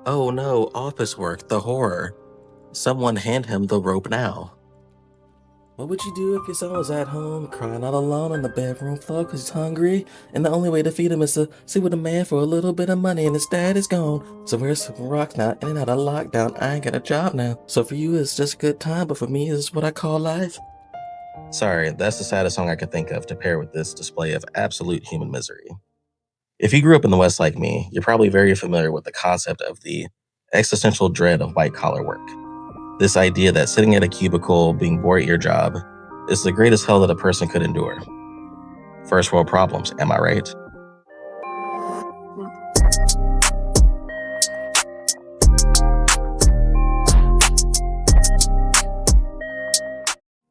Oh no, office work, the horror. Someone hand him the rope now. What would you do if your son was at home crying all alone on the bedroom floor because he's hungry? And the only way to feed him is to sit with a man for a little bit of money and his dad is gone. So we're some rocks now, in and out of lockdown. I ain't got a job now. So for you, it's just a good time, but for me, it's what I call life. Sorry, that's the saddest song I could think of to pair with this display of absolute human misery. If you grew up in the West like me, you're probably very familiar with the concept of the existential dread of white collar work. This idea that sitting at a cubicle, being bored at your job, is the greatest hell that a person could endure. First world problems, am I right?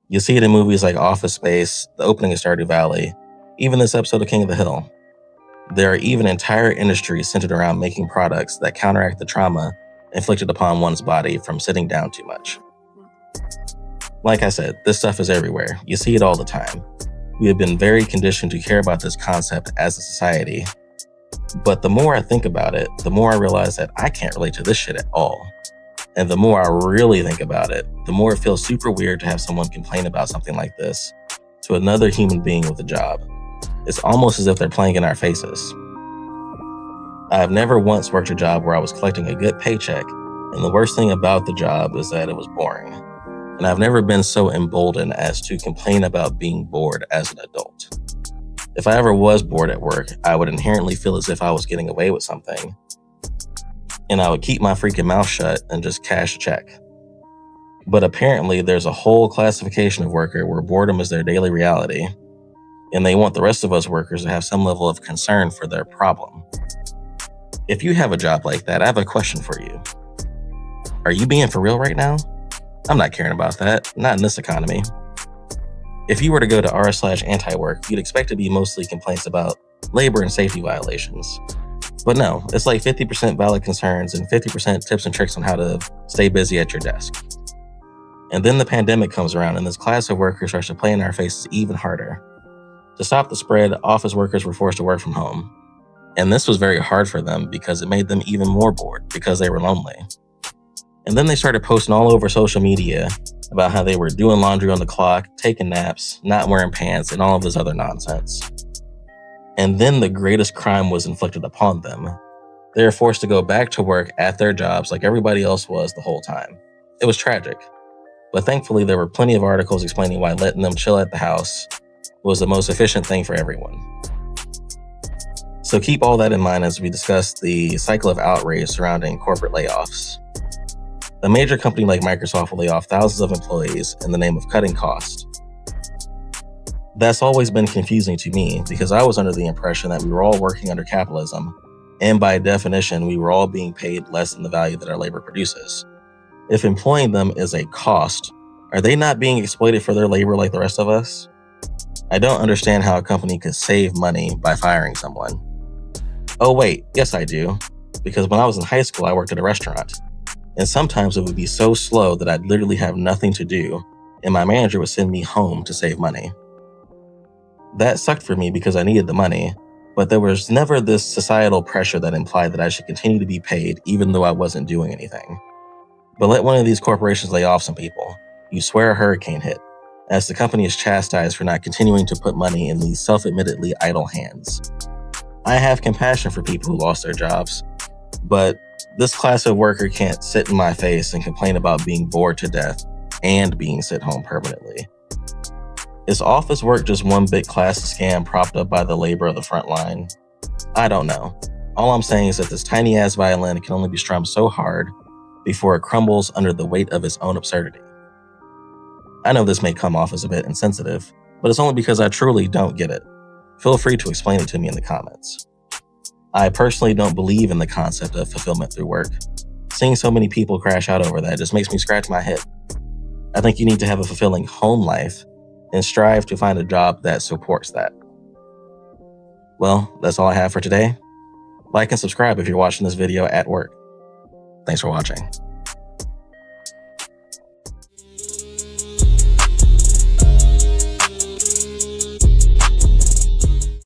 You see it in movies like Office Space, the opening of Stardew Valley, even this episode of King of the Hill. There are even entire industries centered around making products that counteract the trauma inflicted upon one's body from sitting down too much. Like I said, this stuff is everywhere. You see it all the time. We have been very conditioned to care about this concept as a society. But the more I think about it, the more I realize that I can't relate to this shit at all. And the more I really think about it, the more it feels super weird to have someone complain about something like this to another human being with a job. It's almost as if they're playing in our faces. I have never once worked a job where I was collecting a good paycheck, and the worst thing about the job is that it was boring. And I've never been so emboldened as to complain about being bored as an adult. If I ever was bored at work, I would inherently feel as if I was getting away with something, and I would keep my freaking mouth shut and just cash a check. But apparently there's a whole classification of worker where boredom is their daily reality, and they want the rest of us workers to have some level of concern for their problem. If you have a job like that, I have a question for you. Are you being for real right now? I'm not caring about that, not in this economy. If you were to go to r/anti-work, you'd expect to be mostly complaints about labor and safety violations. But no, it's like 50% valid concerns and 50% tips and tricks on how to stay busy at your desk. And then the pandemic comes around and this class of workers starts to play in our faces even harder. To stop the spread, office workers were forced to work from home. And this was very hard for them because it made them even more bored because they were lonely. And then they started posting all over social media about how they were doing laundry on the clock, taking naps, not wearing pants, and all of this other nonsense. And then the greatest crime was inflicted upon them. They were forced to go back to work at their jobs like everybody else was the whole time. It was tragic. But thankfully, there were plenty of articles explaining why letting them chill at the house was the most efficient thing for everyone. So keep all that in mind as we discuss the cycle of outrage surrounding corporate layoffs. A major company like Microsoft will lay off thousands of employees in the name of cutting costs. That's always been confusing to me because I was under the impression that we were all working under capitalism, and by definition, we were all being paid less than the value that our labor produces. If employing them is a cost, are they not being exploited for their labor like the rest of us? I don't understand how a company could save money by firing someone. Oh wait, yes I do. Because when I was in high school, I worked at a restaurant. And sometimes it would be so slow that I'd literally have nothing to do, and my manager would send me home to save money. That sucked for me because I needed the money, but there was never this societal pressure that implied that I should continue to be paid even though I wasn't doing anything. But let one of these corporations lay off some people. You swear a hurricane hit, as the company is chastised for not continuing to put money in these self-admittedly idle hands. I have compassion for people who lost their jobs, but this class of worker can't sit in my face and complain about being bored to death and being sent home permanently. Is office work just one big class scam propped up by the labor of the front line? I don't know. All I'm saying is that this tiny-ass violin can only be strummed so hard before it crumbles under the weight of its own absurdity. I know this may come off as a bit insensitive, but it's only because I truly don't get it. Feel free to explain it to me in the comments. I personally don't believe in the concept of fulfillment through work. Seeing so many people crash out over that just makes me scratch my head. I think you need to have a fulfilling home life and strive to find a job that supports that. Well, that's all I have for today. Like and subscribe if you're watching this video at work. Thanks for watching.